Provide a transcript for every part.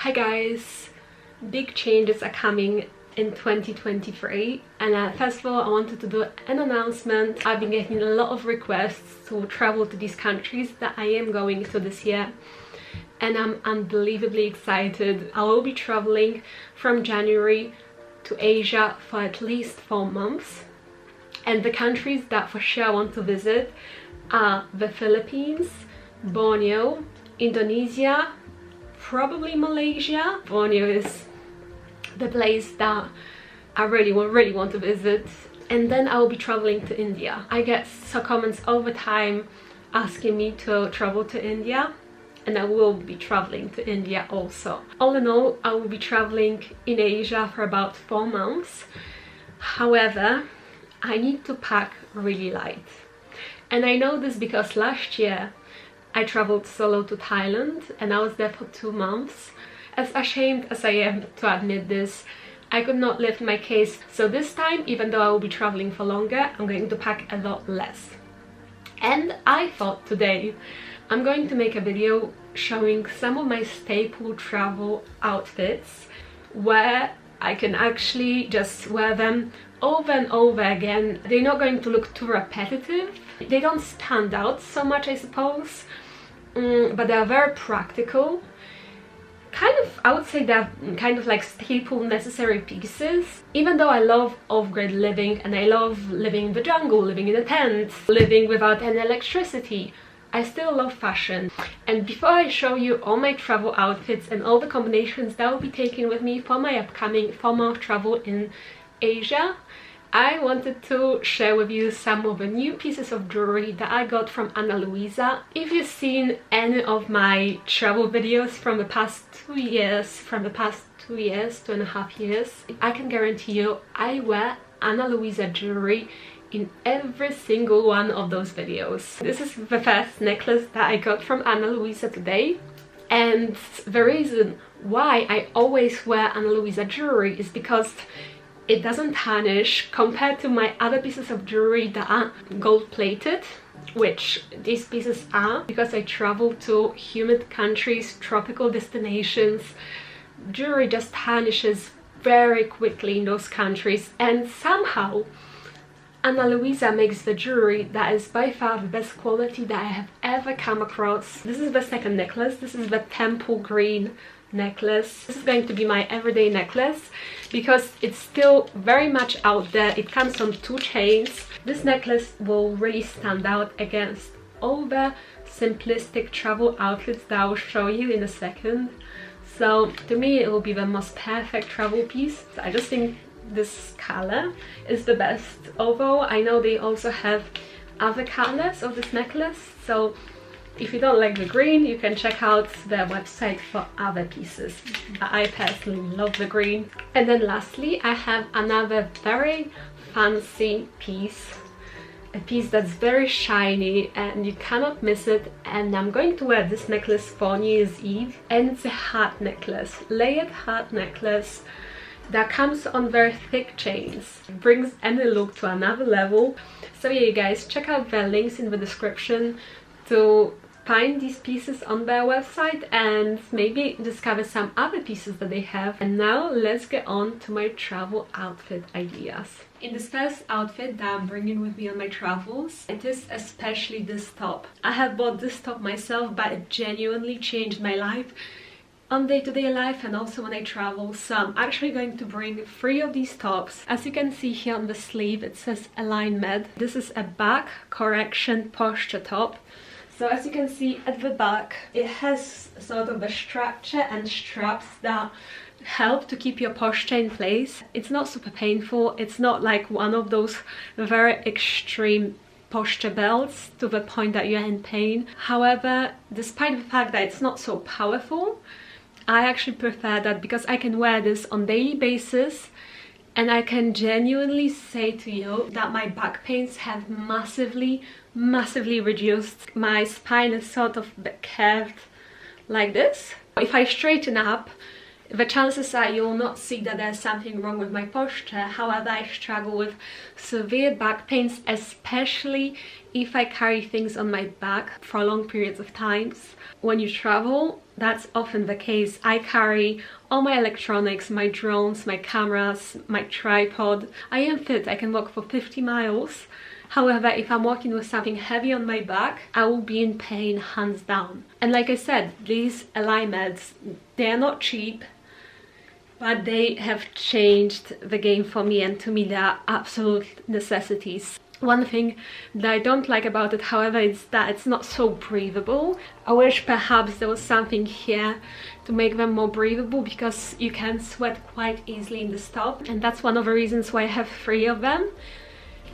Hi guys, big changes are coming in 2023 and first of all I wanted to do an announcement. I've been getting a lot of requests to travel to these countries that I am going to this year and I'm unbelievably excited. I will be traveling from January to Asia for at least 4 months, and the countries that for sure I want to visit are the Philippines, Borneo, Indonesia, probably Malaysia. Borneo is the place that I really want to visit. And then I will be traveling to India. I get some comments all the time asking me to travel to India, and I will be traveling to India also. All in all, I will be traveling in Asia for about 4 months. However, I need to pack really light. And I know this because last year I traveled solo to Thailand and I was there for 2 months. As ashamed as I am to admit this, I could not lift my case. So this time, even though I will be traveling for longer, I'm going to pack a lot less. And I thought today I'm going to make a video showing some of my staple travel outfits where I can actually just wear them over and over again. They're not going to look too repetitive. They don't stand out so much, I suppose, but they are very practical. I would say they're kind of like staple necessary pieces. Even though I love off-grid living and I love living in the jungle, living in a tent, living without any electricity, I still love fashion. And before I show you all my travel outfits and all the combinations that I will be taking with me for my upcoming 4-month travel in Asia, I wanted to share with you some of the new pieces of jewelry that I got from Ana Luisa. If you've seen any of my travel videos from the past 2 years, 2.5 years, I can guarantee you I wear Ana Luisa jewelry in every single one of those videos. This is the first necklace that I got from Ana Luisa today, and the reason why I always wear Ana Luisa jewelry is because it doesn't tarnish compared to my other pieces of jewelry that are gold-plated, which these pieces are. Because I travel to humid countries, tropical destinations, jewelry just tarnishes very quickly in those countries, and somehow Ana Luisa makes the jewelry that is by far the best quality that I have ever come across. This is the second necklace. This is the temple green necklace. This is going to be my everyday necklace because it's still very much out there. It comes on 2 chains. This necklace will really stand out against all the simplistic travel outfits that I will show you in a second. So to me it will be the most perfect travel piece. I just think this color is the best, although I know they also have other colors of this necklace, so if you don't like the green, you can check out their website for other pieces. I personally love the green. And then lastly, I have another very fancy piece, a piece that's very shiny and you cannot miss it, and I'm going to wear this necklace for New Year's Eve, and it's a heart necklace, layered heart necklace that comes on very thick chains. It brings any look to another level. So yeah, you guys, check out their links in the description to find these pieces on their website and maybe discover some other pieces that they have. And now let's get on to my travel outfit ideas. In this first outfit that I'm bringing with me on my travels, it is especially this top. I have bought this top myself, but it genuinely changed my life on day-to-day life and also when I travel. So I'm actually going to bring 3 of these tops. As you can see here on the sleeve, it says Align Med. This is a back correction posture top. So as you can see at the back, it has sort of a structure and straps that help to keep your posture in place. It's not super painful. It's not like one of those very extreme posture belts to the point that you're in pain. However, despite the fact that it's not so powerful, I actually prefer that because I can wear this on a daily basis and I can genuinely say to you that my back pains have massively reduced. My spine is sort of curved like this. If I straighten up, The chances are you'll not see that there's something wrong with my posture. However, I struggle with severe back pains, especially if I carry things on my back for long periods of times. When you travel, that's often the case. I carry all my electronics, my drones, my cameras, my tripod. I am fit, I can walk for 50 miles. However, if I'm walking with something heavy on my back, I will be in pain hands down. And like I said, these Alimeds, they are not cheap, but they have changed the game for me, and to me they are absolute necessities. One thing that I don't like about it, however, is that it's not so breathable. I wish perhaps there was something here to make them more breathable, because you can sweat quite easily in the top, and that's one of the reasons why I have 3 of them.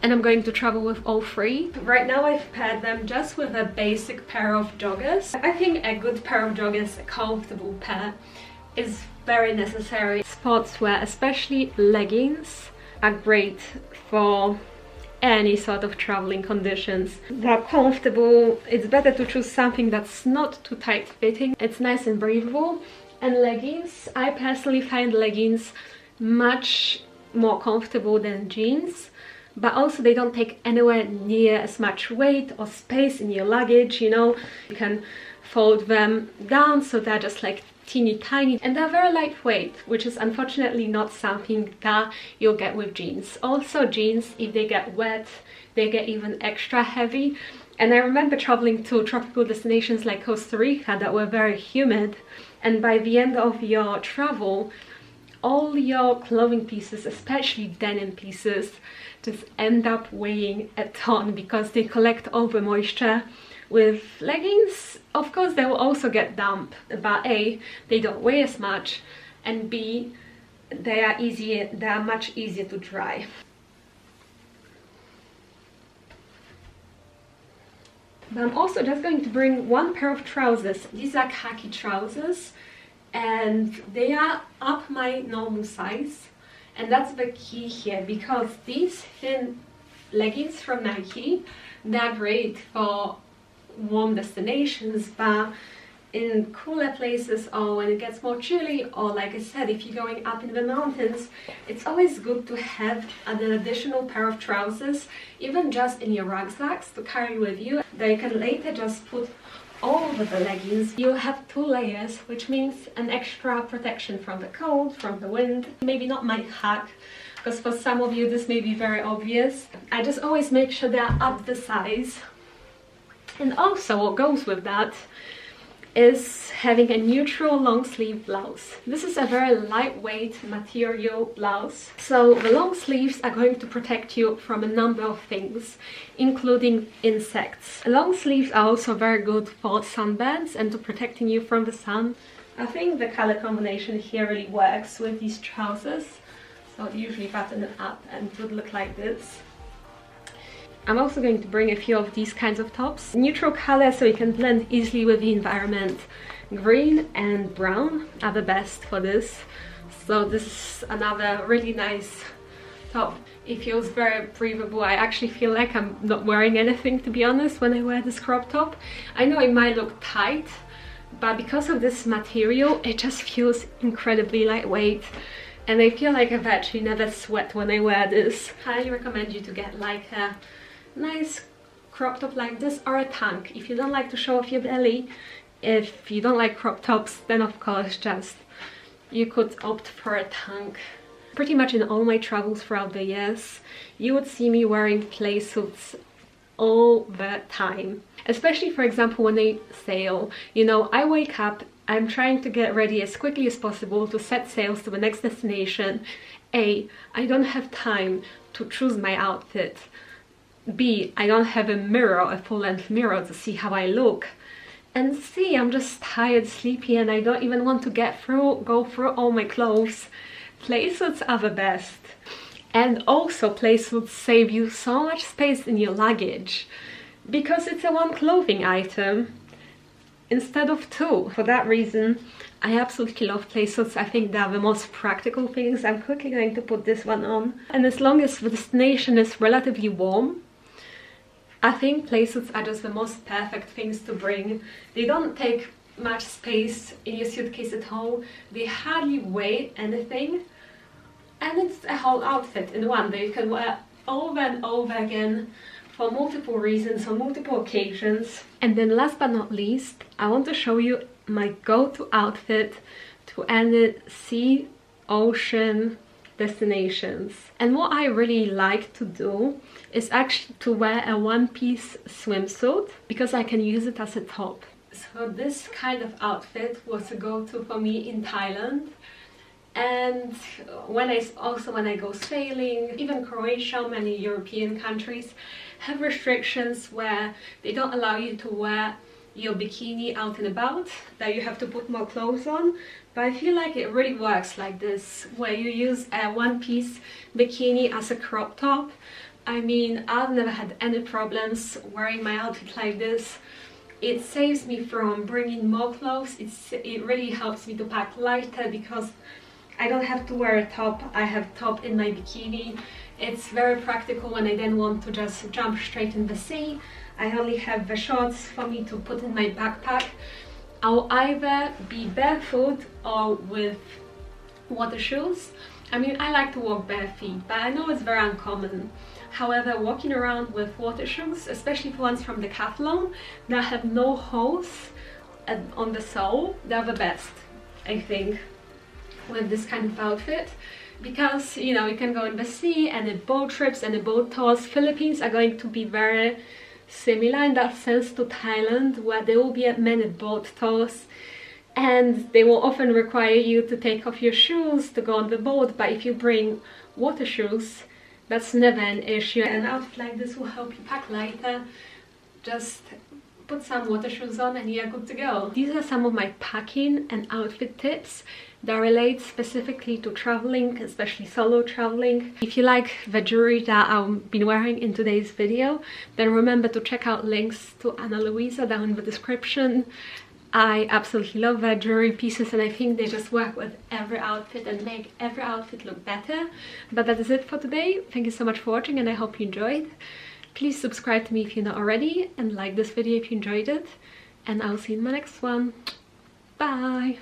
And I'm going to travel with all 3. Right now I've paired them just with a basic pair of joggers. I think a good pair of joggers, a comfortable pair, is very necessary. Sportswear, especially leggings, are great for any sort of traveling conditions. They're comfortable. It's better to choose something that's not too tight fitting. It's nice and breathable. And leggings, I personally find leggings much more comfortable than jeans, but also they don't take anywhere near as much weight or space in your luggage, you know. You can fold them down so they're just like teeny tiny, and they're very lightweight, which is unfortunately not something that you'll get with jeans. Also jeans, if they get wet, they get even extra heavy. And I remember traveling to tropical destinations like Costa Rica that were very humid, and by the end of your travel, all your clothing pieces, especially denim pieces, just end up weighing a ton because they collect all the moisture. With leggings, of course, they will also get damp, but A, they don't weigh as much, and B, they are much easier to dry. But I'm also just going to bring 1 pair of trousers. These are khaki trousers, and they are up my normal size, and that's the key here, because these thin leggings from Nike, they're great for warm destinations, but in cooler places or when it gets more chilly, or like I said, if you're going up in the mountains, it's always good to have an additional pair of trousers, even just in your rucksacks, to carry with you, that you can later just put over the leggings. You have 2 layers, which means an extra protection from the cold, from the wind. Maybe not my hack, because for some of you this may be very obvious. I just always make sure they're up the size. And also what goes with that is having a neutral long sleeve blouse. This is a very lightweight material blouse, so the long sleeves are going to protect you from a number of things, including insects. Long sleeves are also very good for sunburns and to protecting you from the sun. I think the color combination here really works with these trousers, so I'd usually button it up and it would look like this. I'm also going to bring a few of these kinds of tops. Neutral color so you can blend easily with the environment. Green and brown are the best for this. So this is another really nice top. It feels very breathable. I actually feel like I'm not wearing anything, to be honest, when I wear this crop top. I know it might look tight, but because of this material, it just feels incredibly lightweight. And I feel like I've actually never sweat when I wear this. I highly recommend you to get like a nice crop top like this, or a tank. If you don't like to show off your belly, if you don't like crop tops, then of course just you could opt for a tank. Pretty much in all my travels throughout the years, you would see me wearing play suits all the time. Especially, for example, when I sail. You know, I wake up, I'm trying to get ready as quickly as possible to set sails to the next destination. A, I don't have time to choose my outfit. B, I don't have a mirror, a full-length mirror to see how I look. And C, I'm just tired, sleepy, and I don't even want to go through all my clothes. Playsuits are the best. And also playsuits save you so much space in your luggage, because it's a 1 clothing item instead of 2. For that reason, I absolutely love playsuits. I think they're the most practical things. I'm quickly going to put this one on. And as long as the destination is relatively warm, I think playsuits are just the most perfect things to bring. They don't take much space in your suitcase at home. They hardly weigh anything, and it's a whole outfit in one that you can wear over and over again for multiple reasons, on multiple occasions. And then last but not least, I want to show you my go-to outfit to any sea, ocean destinations. And what I really like to do is actually to wear a one-piece swimsuit, because I can use it as a top. So this kind of outfit was a go-to for me in Thailand. And when I go sailing, even Croatia, many European countries have restrictions where they don't allow you to wear your bikini out and about, that you have to put more clothes on. But I feel like it really works like this, where you use a one-piece bikini as a crop top. I mean, I've never had any problems wearing my outfit like this. It saves me from bringing more clothes. It really helps me to pack lighter, because I don't have to wear a top. I have top in my bikini. It's very practical when I then want to just jump straight in the sea. I only have the shorts for me to put in my backpack. I'll either be barefoot or with water shoes. I mean, I like to walk bare feet, but I know it's very uncommon. However, walking around with water shoes, especially the ones from Decathlon that have no holes on the sole, they're the best, I think, with this kind of outfit. Because, you know, you can go in the sea, and the boat trips and the boat tours. Philippines are going to be very similar in that sense to Thailand, where there will be many boat tours, and they will often require you to take off your shoes to go on the boat. But if you bring water shoes, that's never an issue. An outfit like this will help you pack lighter. Just put some water shoes on and you're good to go. These are some of my packing and outfit tips that relate specifically to traveling, especially solo traveling. If you like the jewelry that I've been wearing in today's video, then remember to check out links to Ana Luisa down in the description. I absolutely love their jewelry pieces, and I think they just work with every outfit and make every outfit look better. But that is it for today. Thank you so much for watching, and I hope you enjoyed. Please subscribe to me if you're not already, and like this video if you enjoyed it. And I'll see you in my next one. Bye!